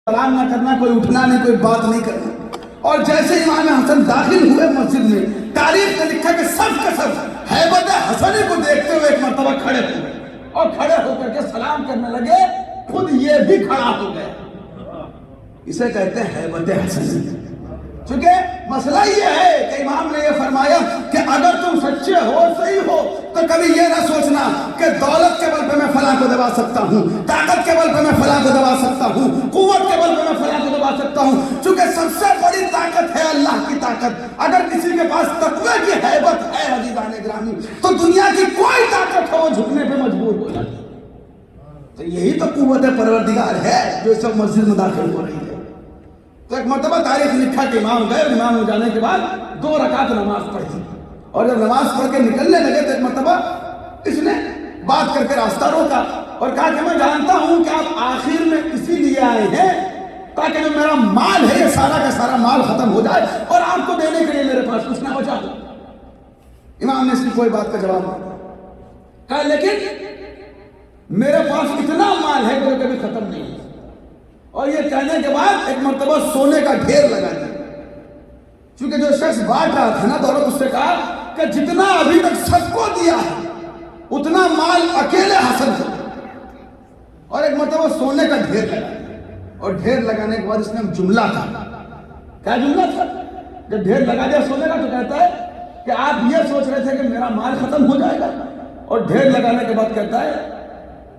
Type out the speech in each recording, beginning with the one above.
سلام نہ کرنا، کوئی اٹھنا نہیں، کوئی بات نہیں کرنا. اور جیسے امام حسن داخل ہوئے مسجد میں، تاریخ نے لکھا کہ سب کے سب ہیبت حسنی کو دیکھتے ہوئے ایک مرتبہ کھڑے ہوئے اور کھڑے ہو کر کے سلام کرنے لگے. خود یہ بھی کھڑا ہو گئے. اسے کہتے ہیں ہیبت حسنی. چونکہ مسئلہ یہ ہے کہ امام نے یہ فرمایا کہ اگر تم سچے ہو، صحیح ہو، تو کبھی یہ نہ سوچنا کہ دولت کے بل پہ میں فلاں کو دبا سکتا ہوں، طاقت کے بل پہ میں فلاں کو دبا سکتا ہوں، قوت کے بل پہ میں فلاں کو دبا سکتا ہوں. چونکہ سب سے بڑی طاقت ہے اللہ کی طاقت. اگر کسی کے پاس تقوی کی ہیبت ہے عزیزان گرامی، تو دنیا کی کوئی طاقت ہو وہ جھکنے پہ مجبور ہو جاتی. تو یہی تو قوت پروردگار ہے جو اس وقت مسجد میں داخل ہو رہی ہے. تو ایک مرتبہ تاریخ لکھا کہ امام گئے، امام ہو جانے کے بعد 2 رکعت نماز پڑھی. اور جب نماز پڑھ کے نکلنے لگے تو ایک مرتبہ اس نے بات کر کے راستہ روکا اور کہا کہ میں جانتا ہوں کہ آپ آخر میں اسی لیے آئے ہیں تاکہ جو میرا مال ہے یہ سارا کا سارا مال ختم ہو جائے اور آپ کو دینے کے لیے میرے پاس کچھ نہ بچا دو. امام نے اس کی کوئی بات کا جواب نہیں کہا، لیکن میرے پاس اتنا مال ہے کہ کبھی ختم نہیں ہے. اور یہ کہنے کے بعد ایک مرتبہ سونے کا ڈھیر لگا دیا. چونکہ جو شخص بانٹ رہا تھا نا دولت، اس سے کہا کہ جتنا ابھی تک سب کو دیا ہے اتنا مال اکیلے حاصل کر. اور ایک مرتبہ سونے کا ڈھیر لگا دیا. اور ڈھیر لگانے کے بعد اس نے جملہ کہا. کیا جملہ تھا؟ جب ڈھیر لگا دیا سونے کا تو کہتا ہے کہ آپ یہ سوچ رہے تھے کہ میرا مال ختم ہو جائے گا. اور ڈھیر لگانے کے بعد کہتا ہے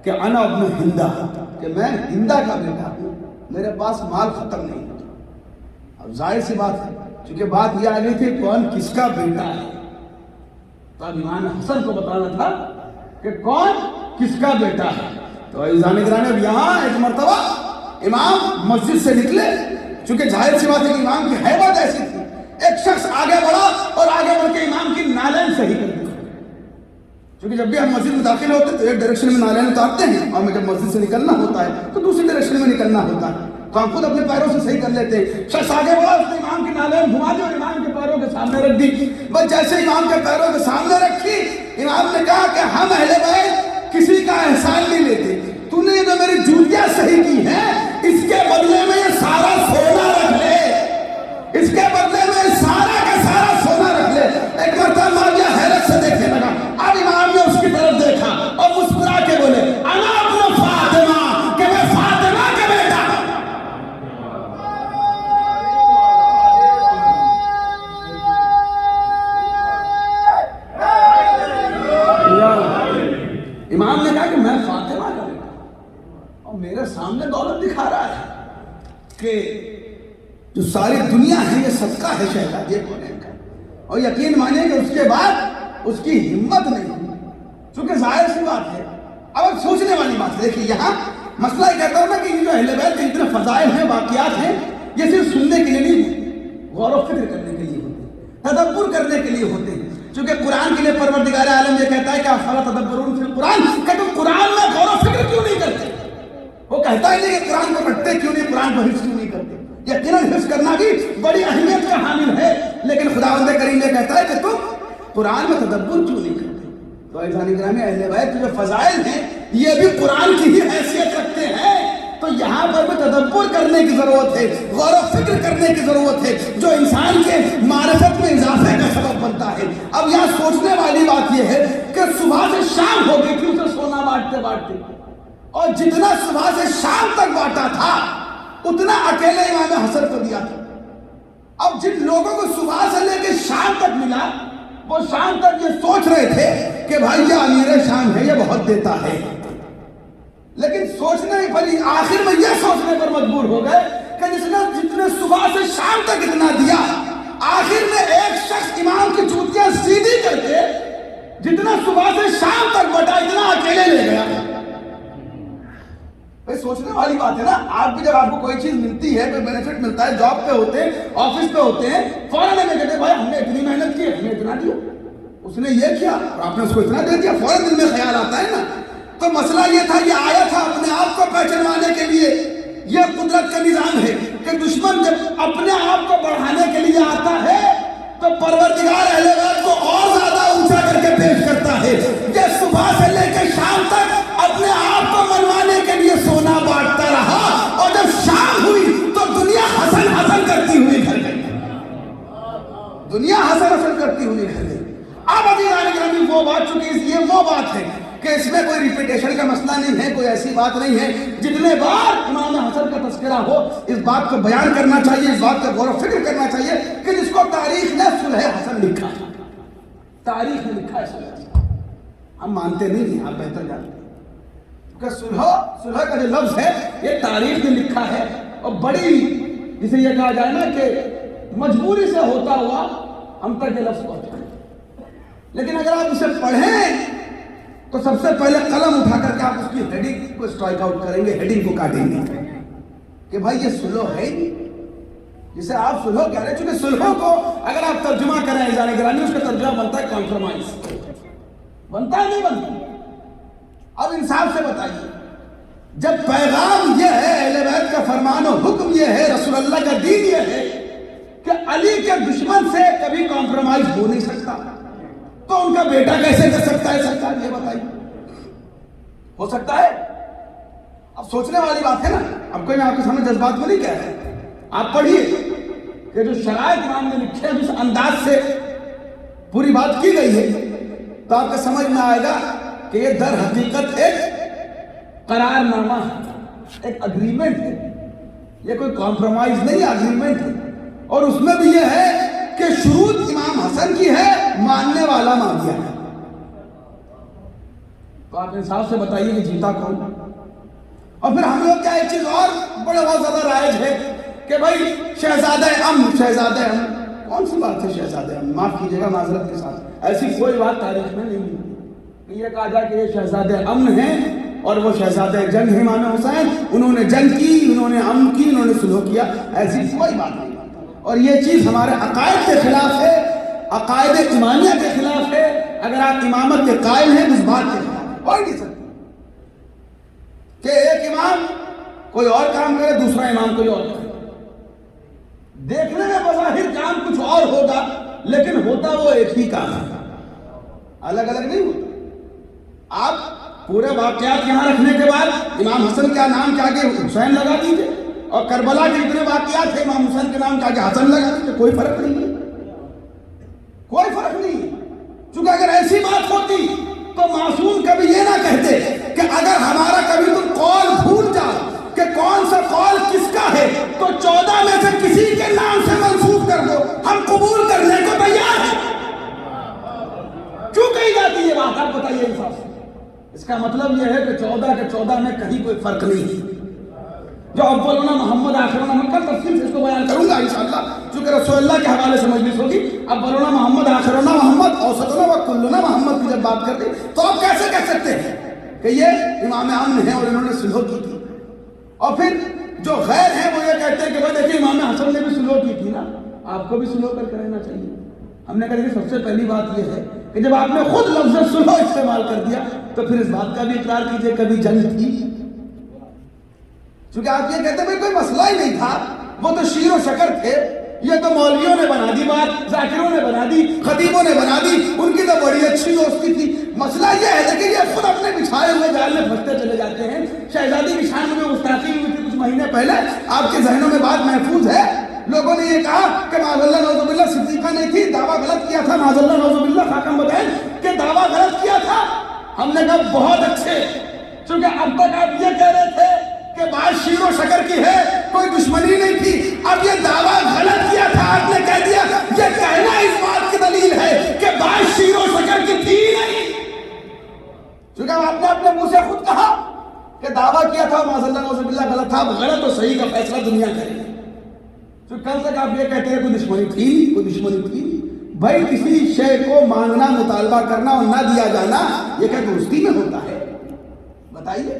کہ انا ابن ہندا، کہ میں ہندا کا بیٹا ہوں، میرے پاس مال ختم نہیں ہوتا. اب ظاہر سی بات ہے، چونکہ بات یہ آ گئی تھی کون کس کا بیٹا ہے، تو اب امام حسن کو بتانا تھا کہ کون کس کا بیٹا ہے. تو عزیزان گرامی اب یہاں ایک مرتبہ امام مسجد سے نکلے. چونکہ ظاہر سی بات ہے کہ امام کی ہیبت ایسی تھی، ایک شخص آگے بڑھا اور آگے بڑھ کے امام کی نالین صحیح کر دی. کیونکہ جب بھی ہم مسجد میں داخل ہوتے ہیں تو ایک ڈائریکشن میں نالین اتارتے ہیں، اور ہمیں جب مسجد سے نکلنا ہوتا ہے تو دوسری ڈائریکشن میں نکلنا ہوتا ہے، تو ہم خود اپنے پیروں سے صحیح کر لیتے ہیں. شخص آگے بڑھا، اس نے امام کی نالین گھما دی اور امام کے پیروں کے سامنے رکھ دی. بس جیسے امام کے پیروں کے سامنے رکھی، امام نے کہا کہ ہم اہل بیت کسی کا احسان نہیں لیتے. تو نے جو میری جوتیاں صحیح کی ہیں اس کے بدلے میں یہ سارا سونا رکھ لے، اس کے بدلے میں سارا کا سارا سونا رکھ لے. ایک مرتبہ ماریا حیرت سے دیکھنے لگا. اب امام نے اس کی طرف دیکھا اور مسکرا کے بولے انا ابن فاطمہ، کہ میں فاطمہ کا بیٹا. امام نے کہا کہ میں فاطمہ کا بیٹا اور میرے سامنے دولت دکھا رہا ہے کہ جو ساری دنیا ہے یہ صدقہ ہے شہزادے کونین کا. اور یقین مانیے کہ اس کے بعد اس کی ہمت نہیں ہوئی. چونکہ ظاہر سی بات ہے، اب سوچنے والی بات ہے. دیکھیے یہاں مسئلہ یہ کہتا ہوں نا کہ یہ جو اہل بیت کے اتنے فضائل ہیں، واقعات ہیں، یہ صرف سننے کے لیے نہیں، غور و فکر کرنے کے لیے ہوتے ہیں، تدبر کرنے کے لیے ہوتے ہیں. چونکہ قرآن کے لیے پروردگار عالم یہ کہتا ہے کہ افلا تدبرون فی القرآن، کہ تم قرآن میں غور و فکر کیوں نہیں کرتے. وہ کہتا ہی نہیں کہ قرآن کو پڑھتے کیوں نہیں، قرآن کو حفظ کیوں نہیں کرتے. یقیناً حفظ کرنا بھی بڑی اہمیت کا حامل ہے، لیکن خداوند کریم یہ کہتا ہے کہ تم قرآن میں تدبر کیوں نہیں کرتے. تو عزیزان گرامی اہل بیت کے جو فضائل ہیں یہ بھی قرآن کی ہی حیثیت رکھتے ہیں. تو یہاں پر بھی تدبر کرنے کی ضرورت ہے، غور و فکر کرنے کی ضرورت ہے، جو انسان کے معرفت میں اضافے کا سبب بنتا ہے. اب یہاں سوچنے والی بات یہ ہے کہ صبح سے شام ہو گئی تھی اسے سونا بانٹتے بانٹتے، اور جتنا صبح سے شام تک بانٹا تھا اتنا اکیلے امام حسن کو دیا تھا. اب جن لوگوں کو صبح سے لے کے شام تک ملا وہ شام تک یہ سوچ رہے تھے کہ بھائی یہ امیر شام ہے، یہ بہت دیتا ہے. لیکن سوچنے پر آخر میں یہ سوچنے پر مجبور ہو گئے کہ جتنے صبح سے شام تک اتنا دیا، آخر میں ایک شخص امام کی جوتیاں سیدھی کر کے جتنا صبح سے شام تک بٹا اتنا اکیلے لے گیا. سوچنے والی بات ہے نا. آپ بھی جب آپ کو کوئی چیز ملتی ہے، کوئی بینیفٹ ملتا ہے، جاب پہ ہوتے ہیں، آفس پہ ہوتے ہیں، فوراً ہمیں کہتے ہیں بھائی ہم نے اتنی محنت کی، ہمیں اتنا دیا، اس نے یہ کیا اور آپ نے اس کو اتنا دے دیا. فوراً دل میں خیال آتا ہے نا. تو مسئلہ یہ تھا، یہ آیا تھا اپنے آپ کو پہچانوانے کے لیے. یہ قدرت کا نظام ہے کہ دشمن جب اپنے آپ کو بڑھانے کے لیے آتا ہے تو پروردگار اہل بیت کو اور زیادہ اونچا کر کے پیش کرتا ہے. یہ صبح سے لے کے شام تک اپنے آپ کو منوانے کے لیے سونا بانٹتا رہا، اور جب شام ہوئی دنیا حسن حسن کرتی ہوئی رہ گئی. اب عزیزان گرامی وہ بات چونکہ یہ وہ بات ہے کہ اس میں کوئی ریپیٹیشن کا مسئلہ نہیں ہے, کوئی ایسی بات نہیں ہے. جتنے بار امام حسن کا تذکرہ ہو اس بات کو بیان کرنا چاہیے, اس بات کا غور و فکر کرنا چاہیے کہ جس کو تاریخ نے صلح حسن لکھا, تاریخ نے لکھا ہے صلح حسن. ہم مانتے نہیں ہیں, آپ بہتر جانتے ہیں کہ صلح کا جو لفظ ہے یہ تاریخ نے لکھا ہے, اور بڑی جسے یہ کہا جائے نا کہ مجبوری سے ہوتا ہوا ہم تک یہ لفظ پہنچا. لیکن اگر آپ اسے پڑھیں تو سب سے پہلے قلم اٹھا کر کے آپ اس کی ہیڈنگ کو اسٹرائک آؤٹ کریں گے, ہیڈنگ کو کاٹیں گے کہ بھائی یہ صلح ہے جسے آپ صلح کہہ رہے ہیں. چونکہ صلح کو اگر آپ ترجمہ کریں عزیزان گرامی اس کا ترجمہ بنتا ہے کمپرومائز, بنتا ہے نہیں بنتا. اب انصاف سے بتائیے, جب پیغام یہ ہے, اہل بیت کا فرمان و حکم یہ ہے, رسول اللہ کا دین یہ ہے کہ علی کے دشمن سے کبھی کمپرومائز ہو نہیں سکتا, تو ان کا بیٹا کیسے کر سکتا ہے؟ سرکار یہ بتائیے, ہو سکتا ہے؟ اب سوچنے والی بات ہے نا. اب کوئی میں آپ کے سامنے جذبات میں نہیں کہہ رہا, آپ پڑھیے کہ جو شرائط امام نے لکھے ہیں جس انداز سے پوری بات کی گئی ہے تو آپ کو سمجھ میں آئے گا کہ یہ در حقیقت ایک قرار نامہ ہے, ایک اگریمنٹ ہے, یہ کوئی کمپرومائز نہیں, اگریمنٹ ہے. اور اس میں بھی یہ ہے کہ شروط امام حسن کی ہے, ماننے والا مانگیا ہے. تو آپ انصاف سے بتائیے کہ جیتا کون؟ اور پھر ہم لوگ کیا ایک چیز اور بڑا بہت زیادہ رائج ہے کہ بھائی شہزادہ امن, شہزادہ امن کون سی بات ہے شہزادہ امن؟ معاف کیجیے گا معذرت کے ساتھ, ایسی کوئی بات تاریخ میں نہیں ہے کہ یہ کہا جائے کہ یہ شہزادہ امن ہیں اور وہ شہزادہ جنگ ہے امام حسین, انہوں نے جنگ کی, انہوں نے امن کی, انہوں نے صلح کیا, ایسی کوئی بات نہیں. اور یہ چیز ہمارے عقائد کے خلاف ہے, عقائد امامیہ کے خلاف ہے. اگر آپ امامت کے قائل ہیں اس بات کے خلاف ہو نہیں سکتی کہ ایک امام کوئی اور کام کرے, دوسرا امام کوئی اور کرے. دیکھنے میں بظاہر کام کچھ اور ہوگا لیکن ہوتا وہ ایک ہی کام ہے, الگ الگ نہیں ہوتا. آپ پورے واقعات یہاں رکھنے کے بعد امام حسن کا نام کیا کہ حسین لگا دیجئے, اور کربلا کے اتنے واقعات ہیں امام حسین کے نام کیا کہ حسن لگا دیجئے, کوئی فرق نہیں ہے, کوئی فرق نہیں ہے. چونکہ اگر ایسی بات ہوتی تو معصوم کبھی یہ نہ کہتے کہ اگر ہمارا کبھی تم قول بھول جاؤ کہ کون سا قول کس کا ہے تو 14 میں سے کسی کے نام سے منسوخ کر دو, ہم قبول کرنے کو تیار ہیں. کیوں کہی جاتی یہ بات آپ بتائیے انصاف سے؟ اس کا مطلب یہ ہے کہ 14 کے 14 میں کہیں کوئی فرق نہیں ہے. جو اولنا محمد آخرنا, میں کل تفصیل سے اس کو بیان کروں گا انشاءاللہ, چونکہ رسول اللہ کے حوالے سے مجلس ہوگی. اولنا محمد آخرنا محمد اوسطنا و کلنا محمد کی جب بات کر دی تو آپ کیسے کہہ سکتے ہیں کہ یہ امام امن ہیں اور انہوں نے صلح کی تھی؟ اور پھر جو غیر ہیں وہ یہ کہتے ہیں کہ بھائی دیکھیں امام حسن نے بھی صلح کی تھی نا, آپ کو بھی صلح کر کے رہنا چاہیے. ہم نے کہا کہ سب سے پہلی بات یہ ہے کہ جب آپ نے خود لفظ صلح استعمال کر دیا تو پھر اس بات کا بھی اقرار کیجئے کبھی جنگ تھی. چونکہ آپ یہ کہتے ہیں کوئی مسئلہ ہی نہیں تھا, وہ تو شیر و شکر تھے, یہ تو مولویوں نے بنا دی بات, ذاکروں نے بنا دی, خطیبوں نے بنا دی, ان کی تو بڑی اچھی دوستی تھی. مسئلہ یہ ہے کہ یہ خود اپنے بچھائے ہوئے جال میں پھنستے چلے جاتے ہیں. شہزادی کی شان میں گستاخی ہوئی تھی کچھ مہینے پہلے, آپ کے ذہنوں میں بات محفوظ ہے. لوگوں نے یہ کہا کہ معاذ اللہ نعوذ باللہ صدیقہ نہیں تھی, دعویٰ غلط کیا تھا, معاذ اللہ نعوذ باللہ خاکم بتائیں کہ دعویٰ غلط کیا تھا. ہم نے کہا بہت اچھے, چونکہ اب تک آپ یہ کہہ رہے تھے کہ بات شیر و شکر کی ہے, کوئی دشمنی نہیں تھی. اب یہ دعویٰ غلط کیا تھا, آپ نے کہہ دیا, یہ کہنا اس بات کی دلیل ہے کہ بات شیر و شکر کی تھی نہیں. چونکہ آپ نے اپنے منہ سے خود کہا کہ دعویٰ کیا تھا معاذ اللہ نعوذ باللہ غلط تھا, غلط اور صحیح کا فیصلہ دنیا کرے گی. تو کل تک آپ یہ کہتے ہیں کوئی دشمنی تھی, کوئی دشمنی تھی. بھائی کسی شے کو مانگنا, مطالبہ کرنا اور نہ دیا جانا یہ کیا دوستی میں ہوتا ہے؟ بتائیے.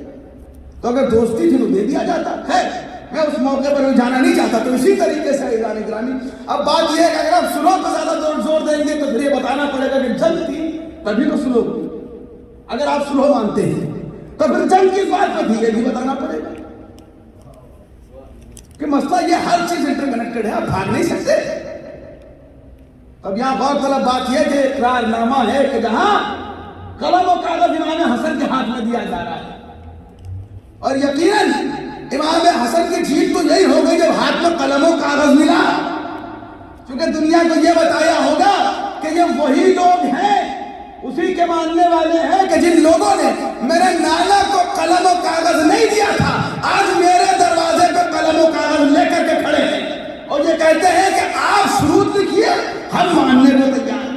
تو اگر دوستی تھی تو دے دیا جاتا. خیر میں اس موقع پر جانا نہیں چاہتا. تو اسی طریقے سے عزیزان گرامی اب بات یہ ہے کہ اگر آپ صلح پر زیادہ زور دیں گے تو پھر یہ بتانا پڑے گا کہ جنگ تھی تبھی تو صلح ہوئی. اگر آپ صلح مانتے ہیں تو پھر جنگ کس بات پہ تھی یہ بھی بتانا پڑے گا. کہ مسئلہ یہ ہر چیز انٹر کنیکٹڈ ہے, آپ بھاگ نہیں سکتے. اب یہاں غور طلب بات یہ کہ اقرار نامہ ہے کہ جہاں قلم و کاغذ امام حسن کے ہاتھ میں دیا جا رہا ہے, اور یقیناً امام حسن کی جیت تو یہی ہو گئی جب ہاتھ میں قلم و کاغذ ملا. کیونکہ دنیا کو یہ بتایا یہ وہی لوگ ہیں، اسی کے ماننے والے ہیں کہ جن لوگوں نے میرے نانا کو قلم و کاغذ نہیں دیا تھا، آج میرے دروازے پہ قلم و کاغذ لے کر کے کھڑے ہیں اور یہ کہتے ہیں کہ آپ سرود لکھیے، ہم ماننے کو تیار،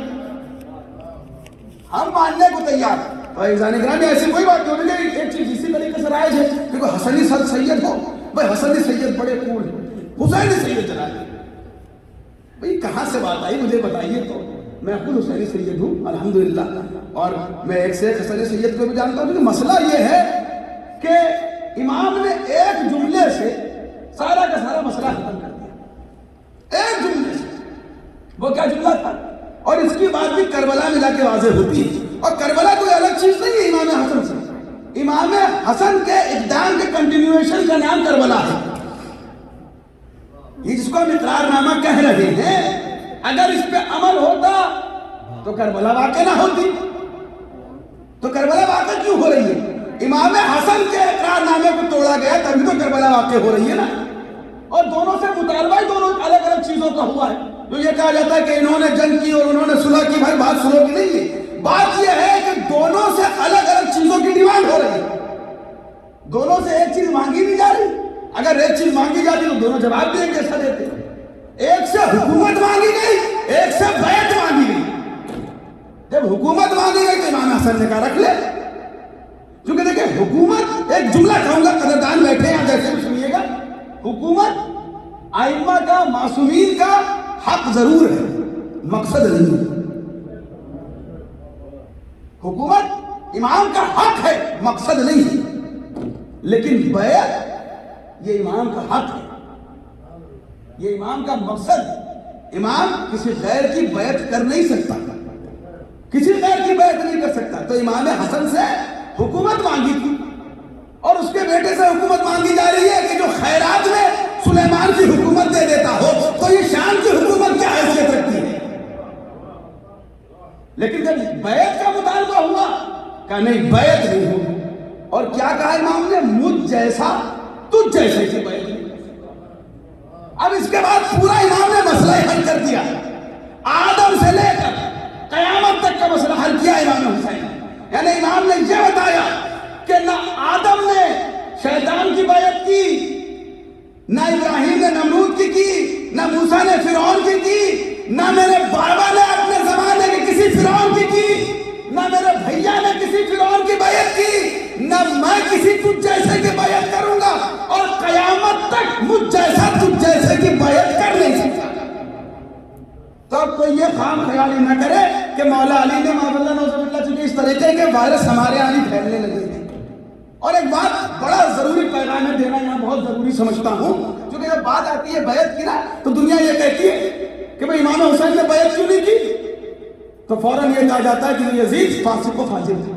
ہم ماننے کو تیار۔ فیضان گرامی ایسی کوئی بات نہیں ہے، ایک چیز اسی طریقے سے رائج ہے، دیکھو حسنی سید ہو، بھائی حسنی سید بڑے کول ہیں، حسینی سید چلا لیں، بھئی کہاں سے بات آئی مجھے بتائیے تو۔ میں خود حسینی سید ہوں الحمدللہ، اور میں ایک سے ایک حسنی سید کو بھی جانتا ہوں، لیکن مسئلہ یہ ہے کہ امام نے ایک جملے سے سارا کا سارا مسئلہ ختم کر دیا، ایک جملے سے۔ وہ کیا جملہ تھا؟ اور اس کی بات بھی کربلا ملا کے واضح ہوتی ہے، اور کربلا کوئی الگ چیز نہیں ہے امام حسن سے، امام حسن کے اقدام کے کنٹینیویشن کا نام کربلا ہے، یہ جس کو ہم اقرار نامہ کہہ رہے ہیں، اگر اس پہ عمل ہوتا تو کربلا واقع نہ ہوتی، تو کربلا واقع کیوں ہو رہی ہے؟ امام حسن کے اقرار نامے کو توڑا گیا تبھی تو کربلا واقع ہو رہی ہے نا، اور دونوں سے مطالبہ ہی دونوں الگ الگ چیزوں کا ہوا ہے۔ تو یہ کہا جاتا ہے کہ انہوں نے جنگ کی اور انہوں نے صلح کی، بھائی بات صلح کی نہیں ہے، بات یہ ہے کہ دونوں سے الگ الگ چیزوں کی ڈیمانڈ ہو رہی ہے، دونوں سے ایک چیز مانگی نہیں جا رہی، اگر ایک چیز مانگی جاتی تو دونوں جواب بھی ایک جیسا دیتے، ایک سے حکومت مانگی گئی، ایک سے بیعت مانگی گئی۔ جب حکومت مانگی گئی تو امام حسن نے کہا رکھ لے، کیونکہ دیکھیں حکومت، ایک جملہ کہوں گا قدردان بیٹھے ہیں جیسے بھی سنیے گا، حکومت ائمہ کا، معصومین کا حق ضرور ہے، مقصد نہیں ہے، حکومت امام کا حق ہے، مقصد نہیں ہے، لیکن بیعت یہ امام کا حق ہے، یہ امام کا مقصد ہے۔ امام کسی غیر کی بیعت کر نہیں سکتا، کسی غیر کی بیعت نہیں کر سکتا، تو امام حسن سے حکومت مانگی تھی اور اس کے بیٹے سے حکومت مانگی جا رہی ہے کہ جو خیرات میں سلیمان کی حکومت دے دیتا ہو تو یہ شام کی حکومت کیا حیثیت رکھتی ہے؟ لیکن جب بیعت کا مطالبہ ہوا کہا نہیں بیعت نہیں ہوگی، اور کیا کہا امام نے؟ مجھ جیسا تجھ جیسے کی بیعت نہیں۔ اب اس کے بعد پورا امام نے مسئلہ حل کر دیا، آدم سے لے کر قیامت تک کا مسئلہ حل کیا امام حسین، یعنی امام نے یہ بتایا کہ نہ آدم نے شیطان کی بیعت کی، نہ ابراہیم نے نمرود کی، نہ موسیٰ نے فرعون کی، نہ میرے بابا نے اپنے زمانے کے کسی فرعون کی، نہ میرے بھیا نے کسی فرعون کی بیعت کی، نہ میں کسی تجھ جیسے کی بیعت کروں گا، اور قیامت تک مجھ جیسا تجھ جیسے کی بیعت کر نہیں سکتا۔ تو اب کوئی یہ خام خیالی نہ کرے کہ مولا علی نے معاذ اللہ نعوذ باللہ، چونکہ اس طریقے کے وائرس ہمارے یہاں بھی پھیلنے لگے تھے۔ اور ایک بات بڑا ضروری پیغام ہے دینا یہاں بہت ضروری سمجھتا ہوں، کیونکہ جب بات آتی ہے بیعت کی نا تو دنیا یہ کہتی ہے کہ بھئی امام حسین نے بیعت کیوں نہیں کی، تو فوراً یہ کہا جاتا ہے کہ یزید فاسق و فاجر تھا،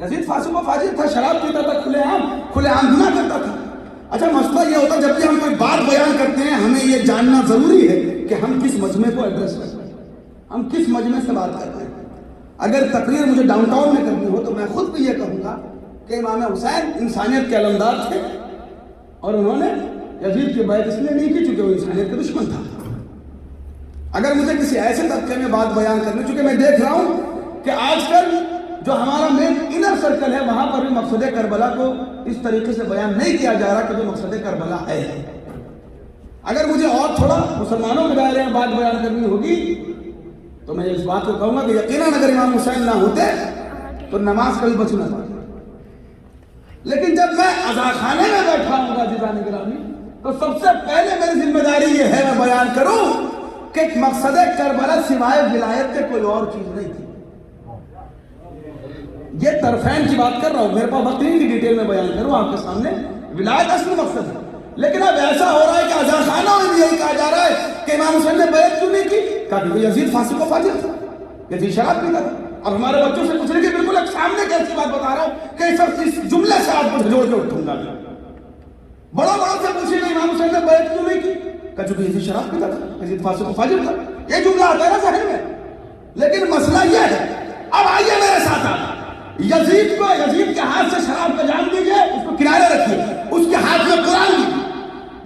یزید فاسق و فاجر تھا، شراب پیتا تھا، کھلے عام گناہ کرتا تھا۔ اچھا مسئلہ یہ ہوتا ہے جب بھی ہم کوئی بات بیان کرتے ہیں ہمیں یہ جاننا ضروری ہے کہ ہم کس مجمع کو ایڈریس کرتے ہیں، ہم کس مجمع سے بات کرتے ہیں۔ اگر تقریر مجھے ڈاؤن ٹاؤن میں کرنی ہو تو میں خود بھی یہ کہوں گا کہ امام حسین انسانیت کے علمدار تھے، اور انہوں نے یزید کی بیعت اس لیے نہیں کی چونکہ وہ انسانیت کا دشمن تھا۔ اگر مجھے کسی ایسے طبقے میں بات بیان کرنی، چونکہ میں دیکھ رہا ہوں کہ آج کل جو ہمارا مین انر سرکل ہے وہاں پر بھی مقصد کربلا کو اس طریقے سے بیان نہیں کیا جا رہا کہ جو مقصد کربلا ہے۔ اگر مجھے اور تھوڑا مسلمانوں کے دائرے میں بات بیان کرنی ہوگی تو میں اس بات کو کہوں گا کہ یقیناً اگر امام حسین نہ ہوتے تو نماز کبھی بچ نہ پاتی، لیکن جب میں عزاخانے میں بیٹھا ہوں گا عزیزان گرامی تو سب سے پہلے میری ذمہ داری یہ ہے میں بیان کروں کہ مقصد کربلا سوائے ولایت کے کوئی اور چیز نہیں تھی۔ یہ طرفین کی بات کر رہا ہوں، میرے پاس وقت نہیں کہ ڈیٹیل میں بیان کروں آپ کے سامنے، ولایت اصل مقصد ہے، لیکن اب ایسا ہو رہا ہے کہ عزاخانہ میں بھی یہی کہا جا رہا ہے کہ امام حسین نے بیعت کیوں نہیں کی، کہا یزید فاسق و فاجر تھا، یزید شراب پیتا تھا۔ اب ہمارے بچوں سے پوچھنے کے بالکل ایک سامنے کی ایسی بات بتا رہا ہوں کہ اس جملے سے آپ کو جوڑ کے اٹھوں گا۔ بڑوں سے پوچھیں گے امام حسین نے بیعت کیوں نہیں کی، کہا چونکہ یزید شراب پیتا تھا، یزید فاسق و فاجر تھا، یہ جملہ آتا ہے نا ذہن میں۔ لیکن مسئلہ یہ ہے، اب آئیے میرے ساتھ آپ یزید کے ہاتھ سے شراب کا جام دیجئے، اس کو کنارے رکھیے، اس کے ہاتھ میں قرآن دیجئے،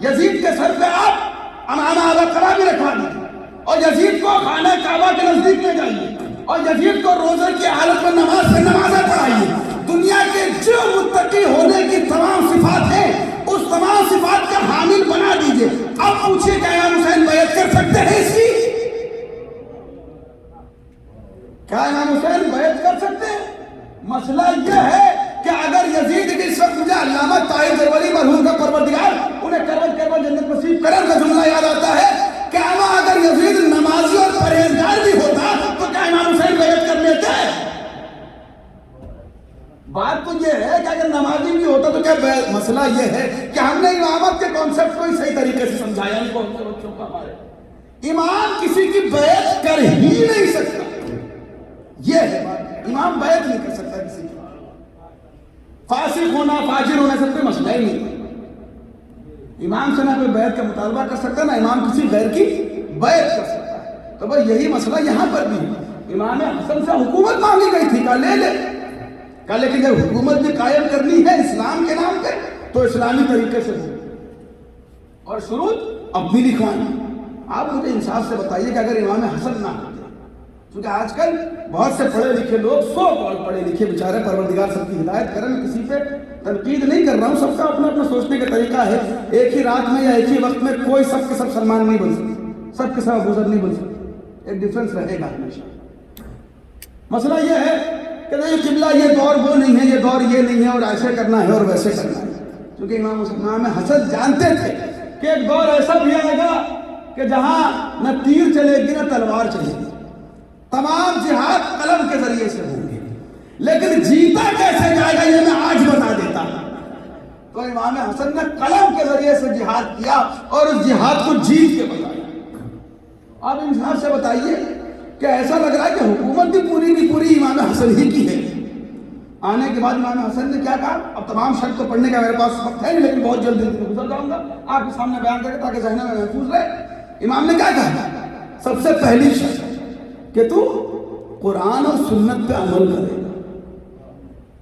یزید کے سر پہ آپ امامہ ابا قرا بھی رکھوا دیجئے، اور یزید کو خانہ کعبہ کے نزدیک لے جائیے اور یزید کو روزے کی حالت میں نماز سے نمازیں پڑھائیے. دنیا کے جو متقی ہونے کی تمام صفات ہیں اس تمام صفات کا حامل بنا دیجئے. اب پوچھئے کہ امام حسین بیعت کر سکتے ہیں اس کی؟ کیا امام حسین بیعت کر سکتے ہیں؟ مسئلہ یہ ہے کہ اگر یزید کی اس وقت مجھے علامہ طاہر جروری مرحوم کا پروردگار انہیں کروٹ کروٹ جنت نصیب کرن کا جملہ یاد آتا ہے کہ اما اگر یزید نمازی اور پرہیزگار بھی ہوتا تو کیا امام حسین بیعت کر لیتے؟ بات تو یہ ہے کہ اگر نمازی بھی ہوتا تو کیا مسئلہ یہ ہے کہ ہم نے امامت کے کانسیپٹ کو صحیح طریقے سے سمجھایا نہیں کون بچوں کا. ہمارے امام کسی کی بیعت کر ہی نہیں سکتا. یہ ہے بات. امام بیعت نہیں کر سکتا کسی کی. فاسق ہونا فاجر ہونا سب کوئی مسئلہ ہی نہیں. امام سے نہ کوئی بیعت کا مطالبہ کر سکتا نہ امام کسی غیر کی بیعت کر سکتا ہے. تو بھائی یہی مسئلہ یہاں پر بھی ہے. امام حسن سے حکومت مانگی گئی تھی, کہا لے لے. کہا لیکن جب حکومت بھی قائم کرنی ہے اسلام کے نام پہ تو اسلامی طریقے سے ہو اور شروط اپنی لکھوانی. آپ مجھے انصاف سے بتائیے کہ اگر امام حسن نہ ہوتے, کیونکہ آج کل بہت سے پڑھے لکھے لوگ پڑھے لکھے بیچارے پروردگار سب کی ہدایت کریں, میں کسی پہ تنقید نہیں کر رہا ہوں, سب کا اپنا اپنا سوچنے کا طریقہ ہے. ایک ہی رات میں یا ایک ہی وقت میں کوئی سب کے سب سلمان نہیں بن سکتے, سب کے سب ابوذر نہیں بن سکتے. ایک ڈفرنس رہے گا ہمیشہ. مسئلہ یہ ہے کہ نہیں قبلہ یہ دور وہ نہیں ہے, یہ دور یہ نہیں ہے اور ایسے کرنا ہے اور ویسے کرنا ہے. کیونکہ امام حسن جانتے تھے کہ ایک دور ایسا بھی آئے گا کہ جہاں نہ تیر چلے گی نہ تلوار چلے گی, تمام جہاد قلم کے ذریعے سے ہوں گے. لیکن جیتا کیسے جائے گا یہ میں آج بتا دیتا ہوں. تو امام حسن نے قلم کے ذریعے سے جہاد کیا اور اس جہاد کو جیت کے بتایا. آپ انصاف سے بتائیے کہ ایسا لگ رہا ہے کہ حکومت بھی پوری کی پوری امام حسن ہی کی ہے. آنے کے بعد امام حسن نے کیا کہا, اب تمام شرط کو پڑھنے کا میرے پاس وقت ہے نہیں لیکن بہت جلدی گزر جاؤں گا آپ کے سامنے بیان کرے تاکہ ذہن میں محفوظ رہے. امام نے کیا کہا, سب سے پہلی شرط کہ تو قرآن اور سنت پہ عمل کرے.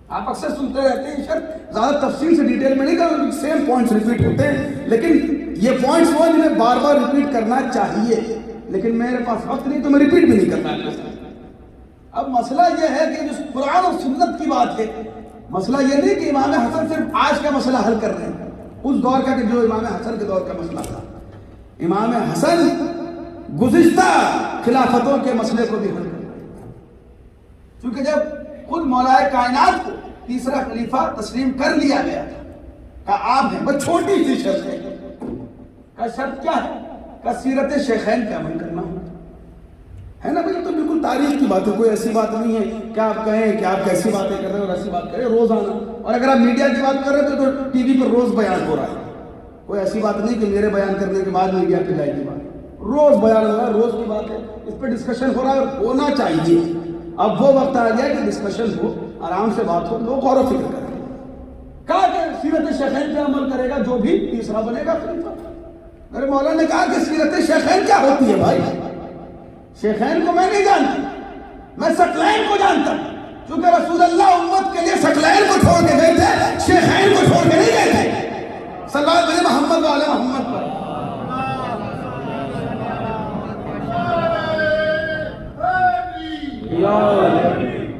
آپ اکثر سنتے رہتے ہیں شرط, زیادہ تفصیل سے ڈیٹیل میں نہیں کروں, سیم پوائنٹس ریپیٹ ہوتے ہیں لیکن یہ پوائنٹس وہ جنہیں بار بار ریپیٹ کرنا چاہیے لیکن میرے پاس وقت نہیں تو میں ریپیٹ بھی نہیں کرتا ہے. اب مسئلہ یہ ہے کہ جو قرآن اور سنت کی بات ہے, مسئلہ یہ نہیں کہ امام حسن صرف آج کا مسئلہ حل کر رہے ہیں, اس دور کا کہ جو امام حسن کے دور کا مسئلہ تھا. امام حسن گزشتہ خلافتوں کے مسئلے کو بھی حل کر رہے ہیں. کیونکہ جب خود مولا کائنات کو تیسرا خلیفہ تسلیم کر لیا گیا تھا, کہا آپ ہیں, بس چھوٹی سی شرط ہے. کہا شرط کیا ہے؟ کہا سیرت شیخین پہ عمل کرنا ہے نا بھائی. تو بالکل تاریخ کی بات ہے, کوئی ایسی بات نہیں ہے کہ آپ کہیں کہ آپ کیسی باتیں کر رہے ہیں اور ایسی بات کر رہے ہیں روزانہ. اور اگر آپ میڈیا کی بات کر رہے ہیں تو ٹی وی پر روز بیان ہو رہا ہے. کوئی ایسی بات نہیں کہ میرے بیان کرنے کے بعد میڈیا پہ جائے گی بات, روز بیان ہو رہا ہے, روز کی بات ہے, اس پہ ڈسکشن ہو رہا ہے اور ہونا چاہیے. اب وہ وقت آ گیا کہ ڈسکشن ہو, آرام سے بات ہو, لوگ غور و فکر کریں. کہا کہ سیرت شیخین پہ عمل کرے گا جو بھی تیسرا بنے گا خلیفہ. میرے مولا نے کہا کہ سیرت شیخین کیا ہوتی ہے بھائی؟ شیخین کو میں نہیں جانتا, میں ثقلین کو جانتا ہوں. کیونکہ رسول اللہ امت کے لیے ثقلین کو چھوڑ کے گئے تھے, شیخین کو چھوڑ کے نہیں گئے تھے. صلی اللہ علیہ محمد والے محمد پر.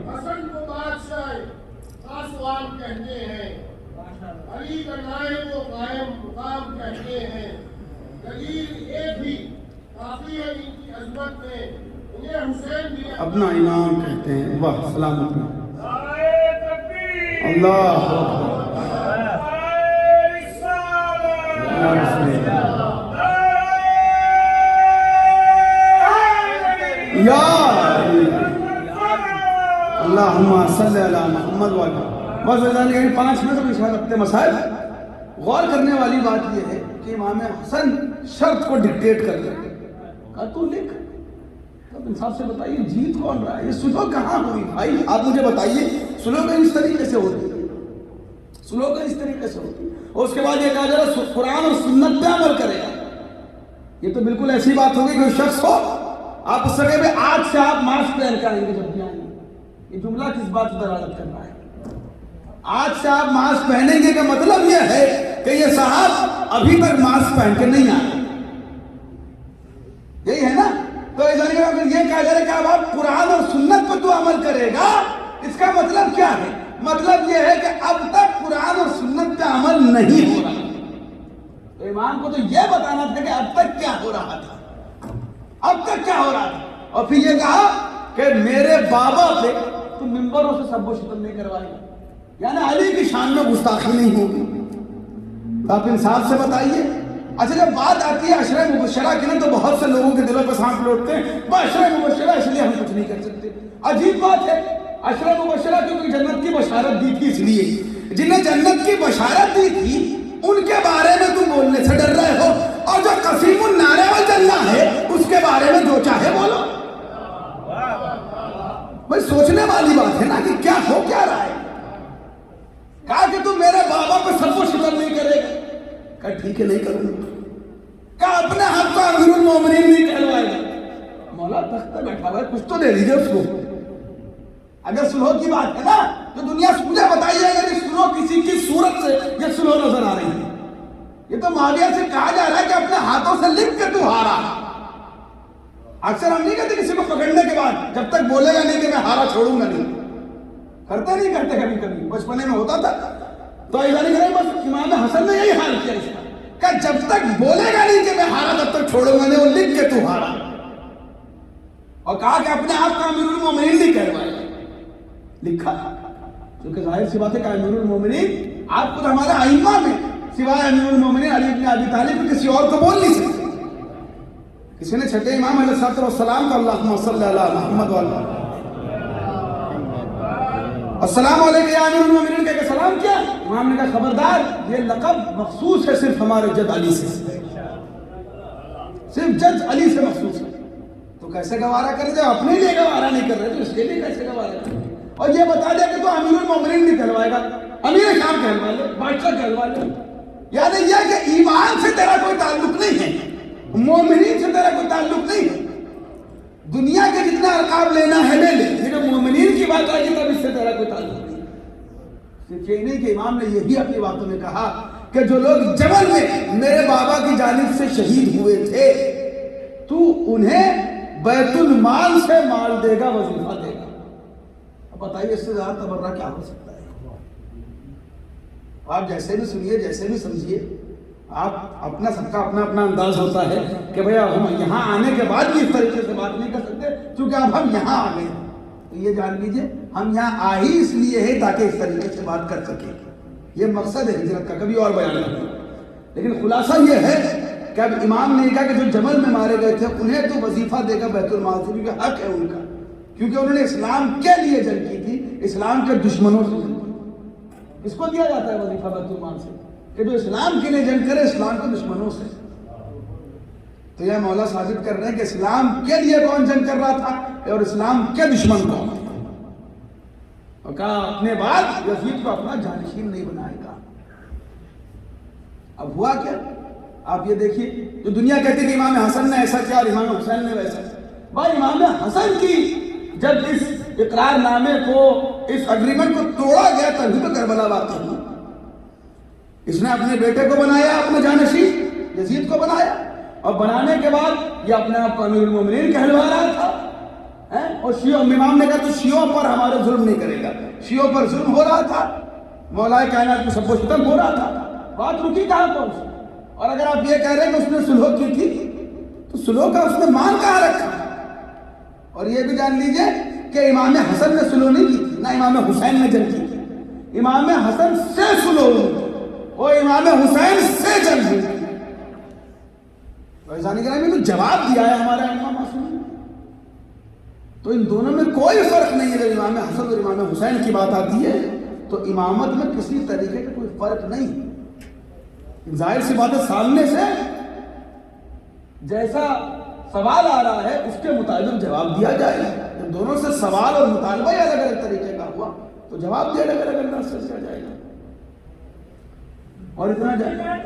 حسن کو بادشاہ خاصوان کہتے ہیں, علی کا نائب و قائم مقام کہتے ہیں. دلیل ایک بھی کافی ہے ان کی عظمت میں, انہیں حسین بھی اپنا امام کہتے ہیں. واہ سلامت اللہ یا اللہم صلی علی محمد والا. بس 5 منٹ میں شاید اپنے مسائل. غور کرنے والی بات یہ ہے کہ امام حسن شرط کو ڈکٹیٹ کر رہے ہیں. کہا تو لکھ. اب انصاف سے بتائیے جیت کون رہا ہے؟ یہ سلو کہاں ہوئی بھائی؟ آپ مجھے بتائیے سلو کا اس طریقے سے ہوتی ہے, سلو کا اس طریقے سے ہوتی ہے. اور اس کے بعد یہ کہا جا رہا قرآن اور سنت پہ عمل کرے گا. یہ تو بالکل ایسی بات ہوگی کہ شخص ہو آپ اس جگہ پہ آج سے آپ ماسک پہن کے آئیں گے جب بھی آئیں گے. یہ جملہ کس بات پر دلالت کر رہا ہے؟ آج سے آپ ماسک پہنیں گے کا مطلب یہ ہے کہ یہ صاحب ابھی تک ماسک پہن کے نہیں آئے. یہی ہے نا, تو اگر یہ کہا جائے کہ اب آپ قرآن اور سنت پر تو عمل کرے گا، اس کا مطلب کیا ہے؟ مطلب یہ ہے کہ اب تک قرآن اور سنت پہ عمل نہیں ہو رہا۔ تو امام کو تو یہ بتانا تھا کہ اب تک کیا ہو رہا تھا، اب تک کیا ہو رہا تھا، اور پھر یہ کہا کہ میرے بابا پہ تو ممبروں سے سب و شتم نہیں کروائے گا، یعنی علی کی شان میں گستاخی نہیں ہوگی۔ تو آپ انصاف سے بتائیے۔ اچھا جب بات آتی ہے عشرہ مبشرہ کی نا، تو بہت سے لوگوں کے دلوں پہ سانپ لوٹتے ہیں، وہ عشرہ مبشرہ اس لیے ہم کچھ نہیں کر سکتے۔ عجیب بات ہے، عشرہ مبشرہ کیونکہ جنت کی بشارت دی تھی، اس لیے جنہیں جنت کی بشارت دی تھی ان کے بارے میں تم بولنے سے ڈر رہے ہو، اور جو قسیم النار والجنہ ہے اس کے بارے میں جو چاہے بولو۔ بھائی سوچنے والی بات ہے نا کہ کیا ہو کیا رہا ہے۔ کہا کہ تم میرے بابا پہ سب کو شکر نہیں کرے گا، کہا ٹھیک ہے نہیں کروں گا۔ کہا اپنے ہاتھ کو امیر المومنین نہیں کہلوائے گا۔ مولا تخت پہ بیٹھا ہوا ہے، کچھ تو دے دیجیے اس کو۔ اگر سلو کی بات ہے نا تو دنیا سے مجھے بتائیے، اگر یہ سلو کسی کی صورت سے یہ سلو نظر آ رہی ہے، یہ تو معاویہ سے کہا جا رہا ہے کہ اپنے ہاتھوں سے لکھ کے تو ہارا۔ اکثر ہم نہیں کہتے کسی کو پکڑنے کے بعد جب تک بولے گا نہیں کہ میں ہارا چھوڑوں گا نہیں، کرتے نہیں کرتے کبھی کبھی بچپنے میں ہوتا تھا۔ تو ایسا نہیں کریں، بس امام حسن نے یہی حال کیا اس کا، کہ جب تک بولے گا نہیں کہ میں ہارا تب تک چھوڑوں گا نہیں، وہ لکھ کے تو ہارا، اور کہا کہ اپنے آپ کا امیر المومنین نہیں کہلوائے، لکھا۔ کیونکہ ظاہر سی بات ہے کہ امیر المومنین آپ خود ہمارے ائمہ میں سوائے امیر المومنین علی بن ابی طالب کسی اور کو بول نہیں سکتے۔ کسی نے چھٹے امام علیہ الصلوۃ والسلام کو اللہم صلی علی محمد وعلی السلام علیکم یا امیر المومنین کہہ کے سلام کیا۔ امام نے کہا خبردار، یہ لقب مخصوص ہے صرف ہمارے جد علی سے، صرف جد علی سے مخصوص ہے۔ تو کیسے گوارا کرے، جب اپنے لیے گوارا نہیں کر رہے تو اس کے لیے کیسے گوارا کرے؟ اور یہ بتا دیا کہ تو امیر المومنین نہیں کہلوائے گا، امیر شام کہلوا لے، بادشاہ کہلوا لے۔ یعنی یہ کہ ایمان سے تیرا کوئی تعلق نہیں ہے، مومنین سے تیرا کوئی تعلق نہیں ہے، دنیا کے جتنا القاب لینا ہے لے لے، لیکن مومنین کی بات آئی تب اس سے تیرا کوئی تعلق نہیں۔ صرف یہ نہیں کہ امام نے یہی اپنی باتوں میں کہا کہ جو لوگ جبل میں میرے بابا کی جانب سے شہید ہوئے تھے تو انہیں بیت المال سے مال دے گا، وظیفہ دے گا۔ اب بتائیے اس سے زیادہ تبرہ کیا ہو سکتا ہے؟ آپ جیسے بھی سنیے، جیسے بھی سمجھیے، آپ اپنا سب کا اپنا اپنا انداز ہوتا ہے کہ بھئی ہم یہاں آنے کے بعد بھی اس طریقے سے بات نہیں کر سکتے کیونکہ اب ہم یہاں آ گئے۔ تو یہ جان لیجئے ہم یہاں آ ہی اس لیے ہے تاکہ اس طریقے سے بات کر سکیں، یہ مقصد ہے ہجرت کا، کبھی اور بیان کریں۔ لیکن خلاصہ یہ ہے کہ اب امام نے کہا کہ جو جبل میں مارے گئے تھے انہیں تو وظیفہ دے گا بیت المال سے، کیونکہ حق ہے ان کا، کیونکہ انہوں نے اسلام کے لیے جنگ کی تھی، اسلام کے دشمنوں سے۔ اس کو دیا جاتا ہے وظیفہ بیت المال سے کہ جو اسلام کے لیے جنگ کرے اسلام کے دشمنوں سے۔ تو یہ مولا ثابت کر رہے ہیں کہ اسلام کے لیے کون جنگ کر رہا تھا اور اسلام کے دشمن کون، اور کہا اپنے بعد یزید کو اپنا جانشین نہیں بنائے گا۔ اب ہوا کیا آپ یہ دیکھیے، جو دنیا کہتی کہ امام حسن نے ایسا کیا اور امام حسین نے ویسا، بھائی امام حسن کی جب اس اقرار نامے کو، اس اگریمنٹ کو توڑا گیا تبھی تو کربلا واقع ہوئی۔ اس نے اپنے بیٹے کو بنایا اپنا جانشین، یزید کو بنایا، اور بنانے کے بعد یہ اپنے آپ کو امیر المومنین کہلوا رہا تھا، اور شیعوں، امام نے کہا تو شیعوں پر ہمارے ظلم نہیں کرے گا، شیعوں پر ظلم ہو رہا تھا، مولا کائنات کو سب و ستم ہو رہا تھا، بات رکی کہاں پہنچی؟ اور اگر آپ یہ کہہ رہے ہیں کہ اس نے سلح کی تھی تو سلح کا اس نے مان کہاں رکھا؟ اور یہ بھی جان لیجئے کہ امام حسن نے سلح نہیں کی تھی، نہ امام حسین نے جنگ کی تھی، امام حسن سے سلح ہوئی اور امام حسین سے جنگ ہوئی۔ تو ایسا نہیں کریں گے تو جواب دیا ہے ہمارے امام معصوم، تو ان دونوں میں کوئی فرق نہیں ہے۔ جب امام حسن اور امام حسین کی بات آتی ہے تو امامت میں کسی طریقے کا کوئی فرق نہیں۔ ظاہر سی بات ہے سامنے سے جیسا سوال آ رہا ہے اس کے مطابق جواب دیا جائے گا۔ جب دونوں سے سوال اور مطالبہ ہی الگ الگ طریقے کا ہوا تو جواب دیا الگ الگ انداز سے دیا جائے گا۔ اور اتنا جائے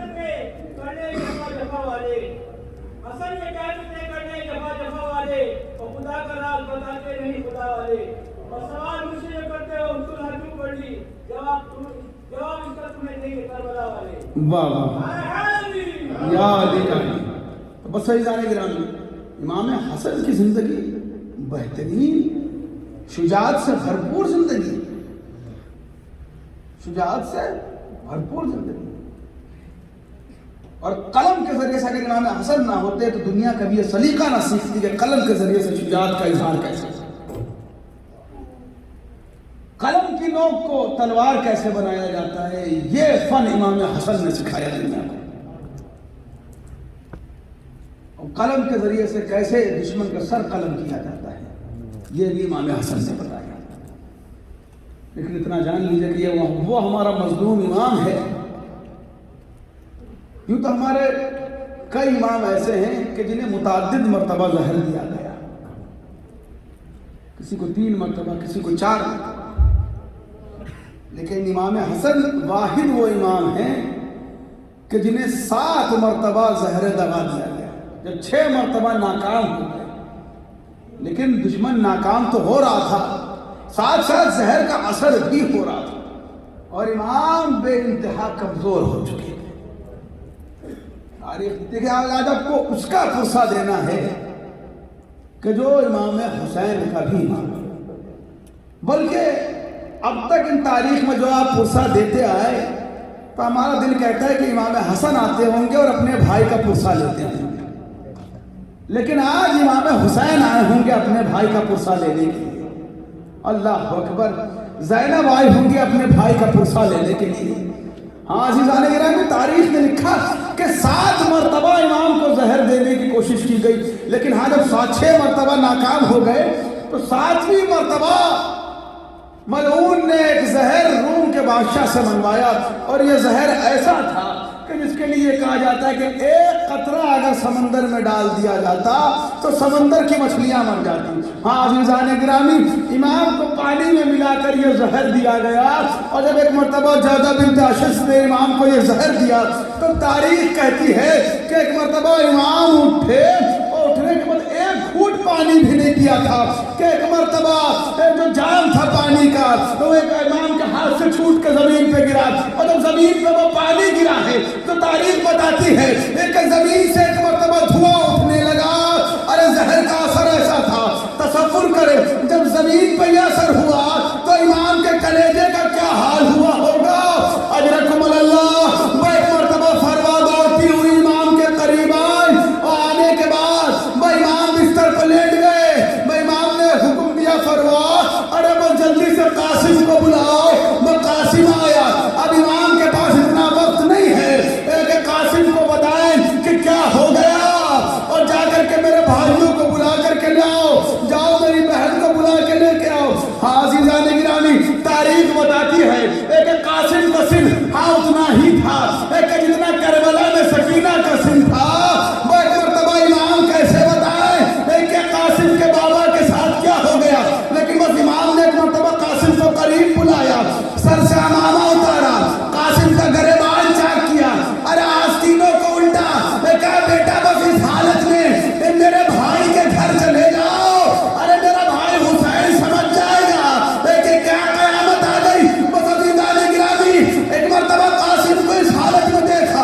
واہ واہ یا علی جانی۔ تو بس صحیح جانے گرامی، امام حسن کی زندگی بہترین شجاعت سے بھرپور زندگی، شجاعت سے بھرپور زندگی، اور قلم کے ذریعے سے اگر امام حسن نہ ہوتے تو دنیا کبھی یہ سلیقہ نہ سیکھتی کہ قلم کے ذریعے سے شجاعت کا اظہار کیسے، قلم کی نوک کو تلوار کیسے بنایا جاتا ہے، یہ فن امام حسن نے سکھایا دنیا کو، اور قلم کے ذریعے سے کیسے دشمن کا سر قلم کیا جاتا ہے یہ بھی امام حسن نے بتایا۔ لیکن اتنا جان لیجئے کہ یہ وہ ہمارا مظلوم امام ہے۔ یوں تو ہمارے کئی امام ایسے ہیں کہ جنہیں متعدد مرتبہ زہر دیا گیا، کسی کو 3 مرتبہ، کسی کو 4 مرتبہ، لیکن امام حسن واحد وہ امام ہیں کہ جنہیں 7 مرتبہ زہر دغا دیا گیا، جب 6 مرتبہ ناکام ہو گئے، لیکن دشمن ناکام تو ہو رہا تھا، ساتھ ساتھ زہر کا اثر بھی ہو رہا تھا، اور امام بے انتہا کمزور ہو چکے تھے۔ تاریخ دیکھیں، آج آپ کو اس کا فرصہ دینا ہے کہ جو امام حسین کا بھی امام ہے، بلکہ اب تک ان تاریخ میں جو آپ فرصہ دیتے آئے تو ہمارا دل کہتا ہے کہ امام حسن آتے ہوں گے اور اپنے بھائی کا فرصہ لیتے ہوں گے، لیکن آج امام حسین آئے ہوں گے اپنے بھائی کا فرصہ لینے کے لیے، اللہ اکبر، زینب آئے ہوں گے اپنے بھائی کا فرصہ لینے کے لیے۔ ہاں عزیزان گرامی، تاریخ نے لکھا کہ 7 مرتبہ امام کو زہر دینے کی کوشش کی گئی، لیکن ہاں جب 6 مرتبہ ناکام ہو گئے تو 7ویں مرتبہ ملعون نے ایک زہر روم کے بادشاہ سے منوایا، اور یہ زہر ایسا تھا کہ جس کے لیے کہا جاتا ہے کہ ایک قطرہ اگر سمندر میں ڈال دیا جاتا تو سمندر کی مچھلیاں مر جاتی۔ ہاں عزیزان گرامی، امام کو پانی میں ملا کر یہ زہر دیا گیا، اور جب ایک مرتبہ جادہ بنت اشج نے امام کو یہ زہر دیا تو تاریخ کہتی ہے کہ ایک مرتبہ امام اٹھے، اور اٹھنے کے بعد 1 گھونٹ پانی بھی نہیں پیا تھا کہ ایک مرتبہ جو جام تھا پانی کا تو ایک امام کے ہاتھ سے چھوٹ کے زمین پہ گرا، اور جب زمین پہ وہ پانی گرا ہے تو تاریخ بتاتی ہے کہ زمین سے ایک مرتبہ دھواں اٹھنے لگا۔ ارے زہر کا اثر ایسا تھا، تصور کرے جب زمین پہ یہ اثر ہوا تو امام کے کلیجے کا کیا حال ہوا ہوگا۔ اجرکم اللہ، وہ ایک مرتبہ فروا دوڑتی ہوئی امام کے قریب آئی، اور آنے کے بعد وہ امام بستر پہ لیٹ گئے، وہ امام نے حکم دیا فروا، ارے وہ جلدی سے قاسم کو بلاؤ۔ وہ قاسم آیا، اب امام کے پاس اتنا وقت نہیں ہے کہ قاسم کو بتائیں کہ کیا ہو گیا، اور جا کر کے میرے بھائیوں کو بلا کر کے لے آؤ، جاؤ میری بہن کو بلا کے لے کے آؤ۔ ہاں عزیزان گرامی، تاریخ بتاتی ہے کہ قاسم کا سن ہاں اتنا ہی تھا کہ جتنا کربلا میں سکینہ کا سن تھا۔ وہ ایک مرتبہ امام کیسے بتائیں کہ قاسم کے بابا کے ساتھ کیا ہو گیا، لیکن بس امام نے ایک مرتبہ قاسم کو قریب بلایا، سر سے امامہ اتارا، قاسم کا گریبان چاک کیا، ارے آستینوں کو الٹا، کہا بیٹا بس اس حالت میں میرے بھائی کے گھر چلے جاؤ، ارے میرا بھائی حسین سمجھ جائے گا کہ کیا قیامت آ گئی۔ بس عزیزان گرامی، ایک مرتبہ قاسم کو اس حالت میں دیکھا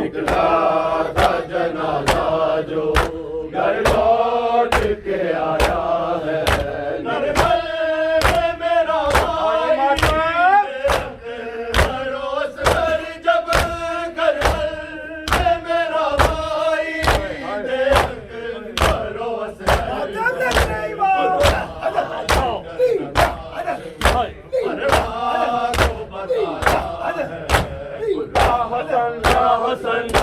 نکلا تھا جنازہ جو گھر لوٹ کے آیا ہے نرمل میں میرا بھائی بھروس کر جب کربل میں میرا بھائی بھروس حسن